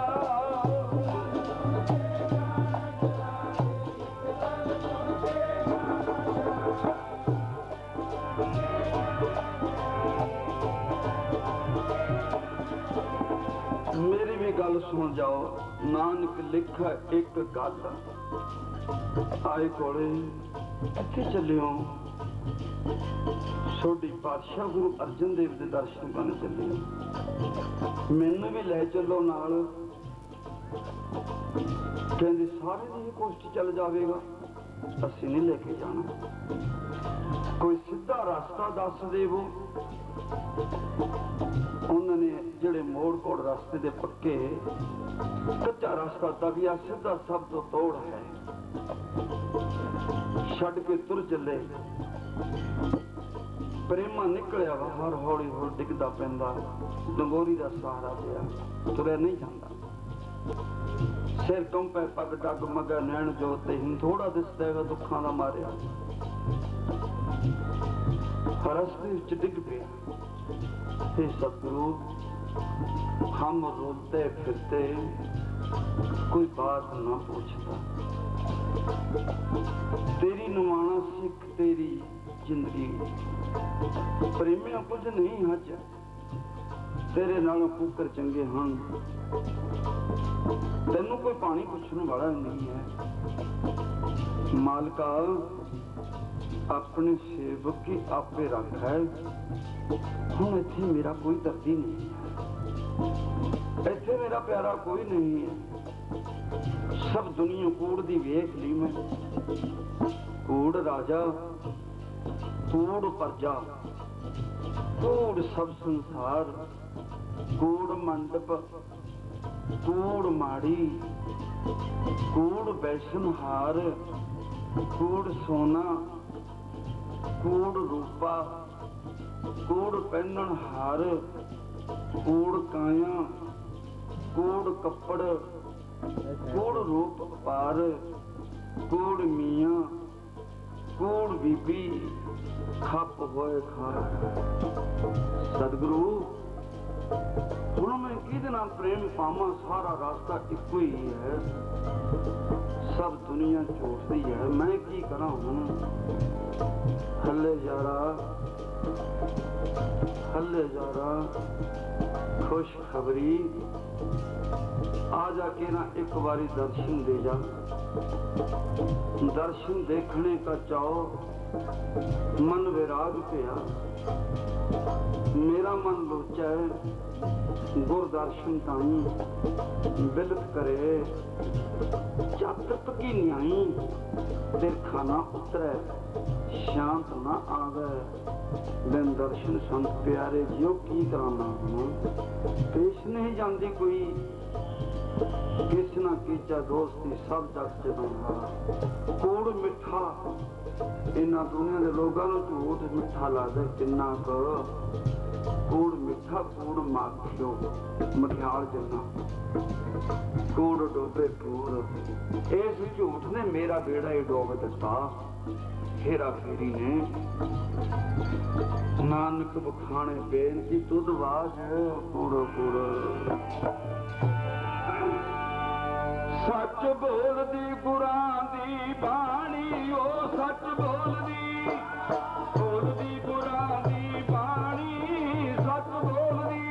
मेरी भी गल सुन जाओ, नानक लिखा एक गल। आए कोले किथे चले हो? छोटी पातशाह गुरु अर्जन देव के दर्शन करने चले हो, मैनू भी ले चलो नाल। कहते सारे दी कोशिश चल जाएगा, असी नहीं लेके जाना। कोई सीधा रास्ता दस देवो। उन्होंने जेड़े मोड़ कोड़ रास्ते दे पक्के, कच्चा रास्ता दबिया सीधा सब तो तोड़ है, छड़ के तुर चले। प्रेमा निकलिया बाहर, हौली हौली डिगदा पैंदा, डंगोरी का सहारा दिया, तुरया नहीं जाता। सिर कंपे पग डग मगा नैन जोते हिं थोड़ा दिसता है दुखा का मारिया। रस्ते डिग पिया। हे सतगुरु, हम रोते फिरते कोई बात ना पूछता, तेरी नवाना सिख तेरी जिंदगी। प्रेमिया कुछ नहीं हज, तेरे नालों कुकर चंगे हैं। तेनू कोई पानी पुछने वाला नहीं है। मालका अपने सेवक की आपे रख है। हुण इत्थे मेरा कोई दर्दी नहीं है, इत्थे मेरा प्यारा कोई नहीं है। सब दुनिया कूड़ दी वेख ली मैं, कूड़ राजा, कूड़ प्रजा, कूड़ सब संसार, कूड़ मंडप, कूड़ माड़ी, कूड़ बैसनहार, कूड़ सोना, कूड़ रूपा, कूड़ पहनन हार, कूड़ काया, कूड़ कपड़, कूड़ रूप पार, कूड़ मियाँ, कूड़ बीबी, खप होए खार। सदगुरु हुण मैं किहदे नाल प्रेम पावां? सारा रास्ता इक्को ही है, सब दुनिया झूठदी है, मैं की करा हुण? हले यारा, हले यारा, खुश खबरी आ जाके ना एक बारी दर्शन दे जा। दर्शन देखने का चाहो, मन विराग पिया, मेरा मन लोचा है गुर दर्शन ताई। बिलत करे चातक की न्याई, देखा ना उतरे शांत ना आवे। दिन दर्शन संत प्यारे जियो की कराना हूं, पेश नहीं जाती कोई किस ना कीचा दोस्ती, सब जग चढ़ा। कूड़ मिठा इन्हां दुनिया के लोगों को झूठ मिठा लगता, किन्ना क कूड़ मिठा, कूड़ माखियो मठियाल जिन्ना, कूड़ डोबे कूड़। इस झूठ ने मेरा बेड़ा ही डोब दिता, हेरा फेरी ने। नानक बखाने बेनती तुद वाज कूड़ो कूड़। सच बोलदी गुरां दी बाणी, ओ सच बोलदी गुरां दी बाणी, सच बोलदी।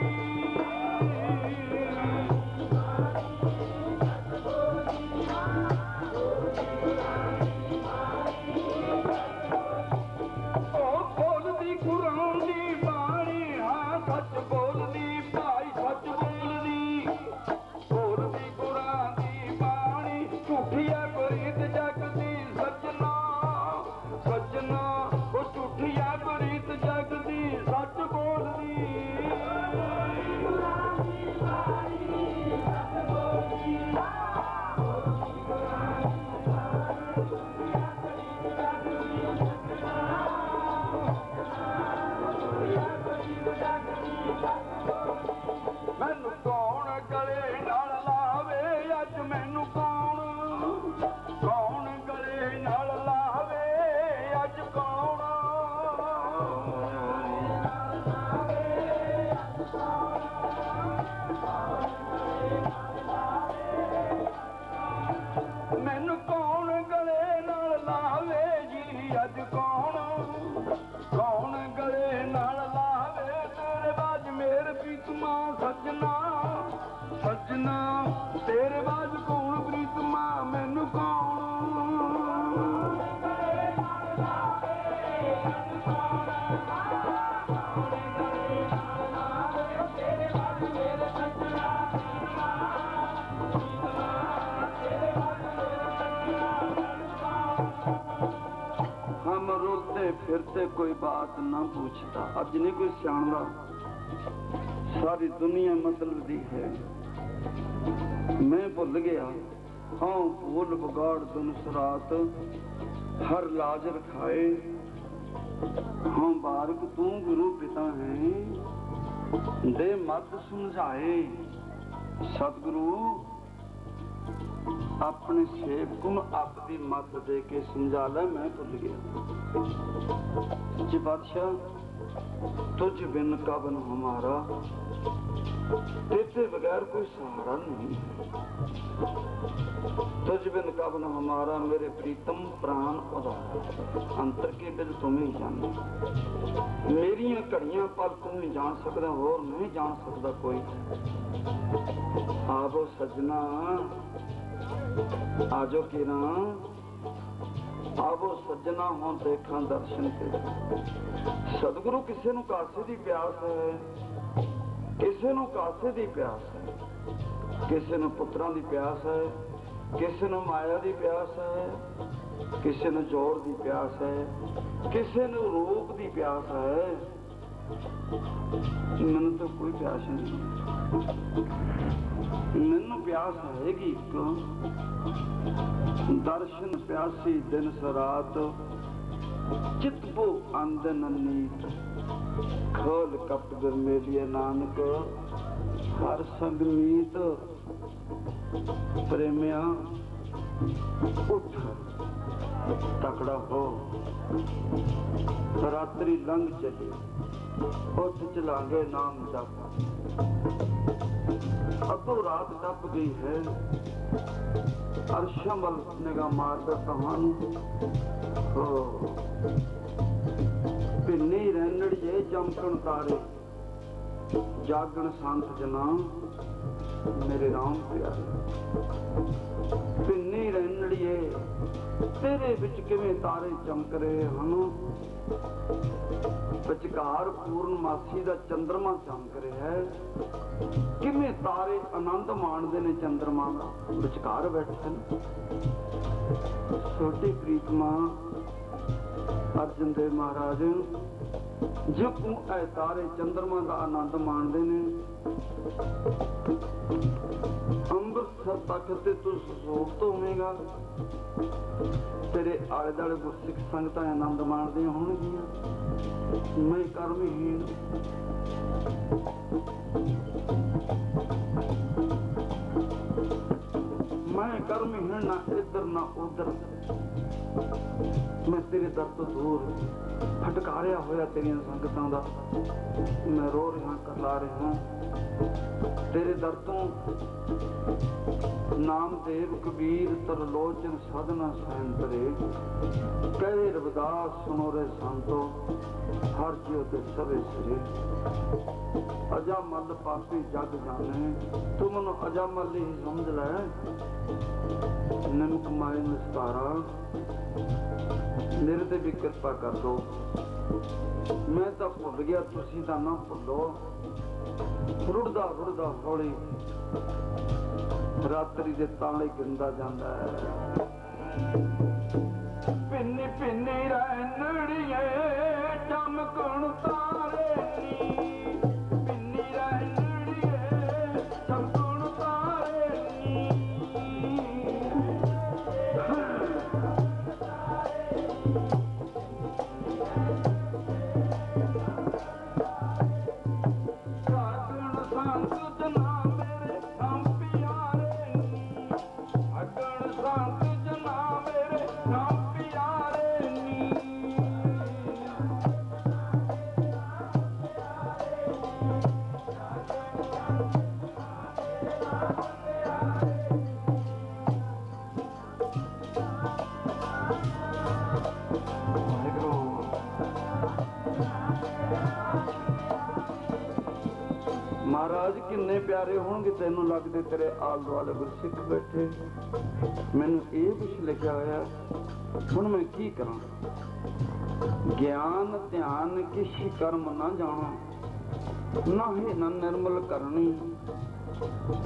ओ बोलदी गुरां दी बाणी, हाँ सच बोलदी भाई, सच बोलदी। बोलदी गुरां दी बाणी, झूठिया प्रीत जग दी सजना, सजना ओ झूठिया प्रीत जग दी सच बोलदी। मैनू कौन गले नाल लावे अज, मैनू कौन गले नाल लावे अज, कौन मुझसे कोई बात ना पूछता। अज नहीं कोई सियाणदा, सारी दुनिया मतलब दी है। मैं भुल गया हाँ भूल बगाड़ दिन सरात, हर लाज रखाए हाँ बारक तू गुरु पिता है, दे मत समझाए। सतगुरु अपने सेवक नूं आपदी मत दे के समझा लै, मैं भुल गया। जी बादशाह तुझ बिन कबन हमारा, तेरे बगैर कोई सहारा नहीं। तुझ बिन कबन हमारा, मेरे प्रीतम प्राण उदारा। अंतर के बिल तुम ही जाने, मेरिया घड़ियां पल तुम ही जान सकदा, होर नहीं जान सकदा कोई। आवो सजना आजो किरा, आवो सजना हों देखा दर्शन ते। सतगुरु किसे नूं कासे दी प्यास है, किसे नूं कासे दी प्यास है, किसे नूं पुत्रां दी प्यास है, किसे नूं माया दी प्यास है, किसे नूं जोर दी प्यास है, किसे नूं रूप दी प्यास है। मैनूं तो कोई प्यास नहीं, मैनूं प्यास हैगी एक, दर्शन प्यासी दिन सरात, चित भो आंदन नीत, खोल कपट गुरमेलिए नानक, हर संग मीत। प्रेमिया उठ तकड़ा हो, रात्रि लंघ चली, उठ चलांगे नाम जप। अतो रात टप गई है, अर्शमल निगाह मारदा कहान हो। पिन्नी रैनड़िए चमकन तारे, जागण संत जना मेरे राम प्यारे। पिन्नी रैनड़िए तेरे विच किवें तारे चमक रहे हन, विचकार पूर्णमासी दा चंद्रमा चमक रहा है। किवें तारे आनंद माणदे ने चंद्रमा दा, विचकार बैठे ने। छोटी प्रीतमा अर्जन देव महाराज जो ऐ तारे चंद्रमा का आनंद माणदे ने, अंमृतसर तक ते तू सुसोभत होवेगा, तेरे आले दुआले गुरसिख संगतां आनंद माणदियां होणगियां। मैं कर्महीन, मैं कर्महीन, ना इधर ना उधर, मैं तेरे दर तो दूर फटकारिया होया तेरिया संगतां दा। मैं रो रहा करला रहा तेरे दर तो। नामदेव कबीर तरलोचन साधना सहन करे, कहे रविदास सुनो रे संतो, हर जियो ते सवे सिरे। अजा मल पापी जग जाने, तू मनो अजा मल ही समझ लै। नमक माए निस्तारा, मेरे ते भी कृपा कर दो। मैं तो भुल गया, तुसी तां ना भुलो। रुड़दा रुड़दा हौली रात्रि दे ताले गिनदा जांदा है। पिन्नी पिन्नी रैनड़िए चमकण तारे नी, पिन्नी रैनड़िए चमकण तारे नी। महाराज किन्ने प्यारे होंगे तेनों लगते तेरे आल दुआले गुरसिख बैठे। मैनू ये कुछ लिखा होया, हुण मैं की करा। ज्ञान ध्यान किसी कर्म ना जाना, ना ही न निर्मल करनी।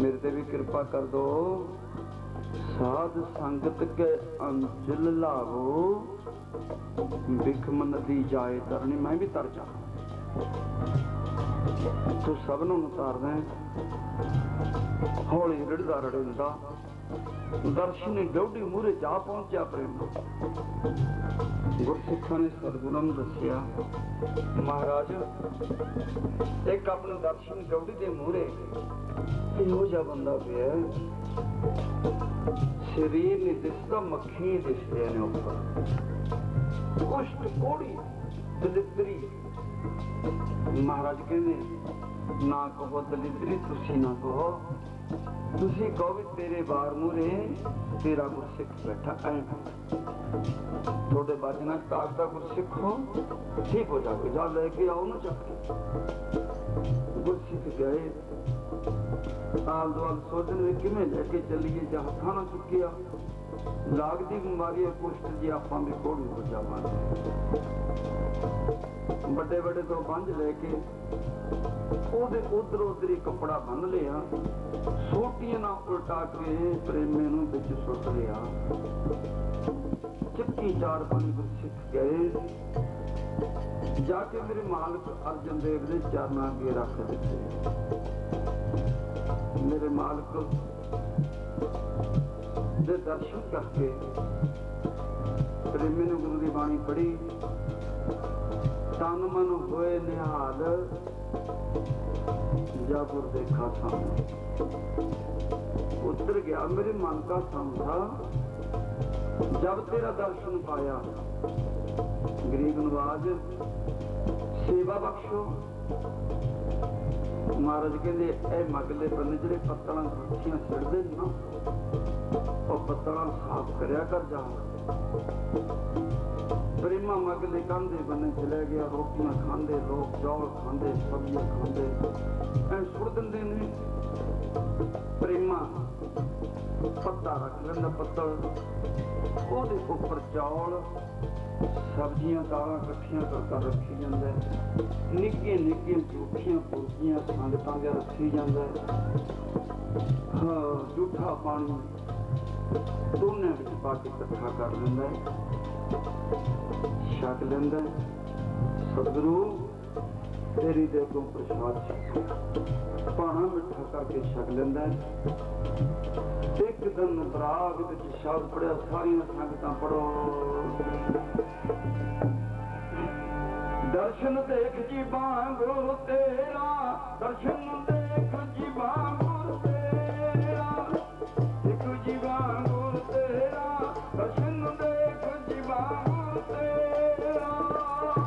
मेरे ते भी कृपा कर दो। साध संगत के अंचल लावो, बिखम नदी जाए तरनी। मैं भी तर जा तू सबनों उतार दें। हौली रिड़दा रड़िंदा दर्शनी डोडी मूरे जा पहुंचा प्रेम। गुरसिखा ने सतगुरां नूं दस्सिया, महाराज एक अपने दर्शन डोडी दे मूरे इहो जिहा बंदा पिया, शरीर नहीं दिसदा, मक्खी दिसदे ने उपर, कुष्ठ कोड़ी दलिद्री। महाराज कहंदे ना कहो दलिद्री, तुसी ना कहो, तुसी कहो भी तेरे बार मूरे तेरा गुरसिख बैठा ऐ थोड़े बाजना ताकता गुरसिख हो, ठीक हो जाओगे, जा लेके आओ ना चक्के। गुरसिख गए, आल दुआल सोचन वे किवें लेके चलीए, जा हथा ना चुकिया, लागदी बीमारी है कुष्ठ जी, आपां भी कोड़ी हो जावांगे। बड़े बड़े दो बंज लेके ओदे उधर उधर ही कपड़ा बन लिया, सोटियां ना उल्टा के प्रेमे नूं विच सुट लिया। चिक्की चार पानी गुरसिख गए, जाके मेरे मालिक अर्जन देव दे चरनां अगे रख दिते। मेरे मालिक दे दर्शन करके प्रेमी ने गुरु की बाणी पढ़ी, तन मन होए निहाल, जापुर देखा सामने। उतर गया मेरे मन का समझा, जब तेरा दर्शन पाया। गरीब नवाज सेवा बख्शो। महाराज कहते ए मगले बने जेडे पत्तलां सुखियां छड़दे ना, और पत्तलां साफ करया कर जा। प्रेमा मगले कंधे बने चले गया, रोटियां खांदे लोग, चौल खांदे, सब्जियां खांदे, ऐ सुट दिंदे ने। प्रेमा पत्ता रख लेंदा, पत्तल ओदे उपर चौल सब्जियां दालां इकट्ठियां कर रखी जांदा, निक्कियां निक्कियां झूठियां पुरकियां संगतां दे रखी जांदा। हाँ, झूठा पानी दोनों विच पा के इकट्ठा कर लेंदा, छक लेंदा। सतगुरु तेरी दे अगों प्रसाद पाना मिठा करके छक लेंदा। एक दिन बराग विच शब्द पढ़िया, सारियां संगतां पढ़ो। दर्शन देख जी बांगो तेरा, दर्शन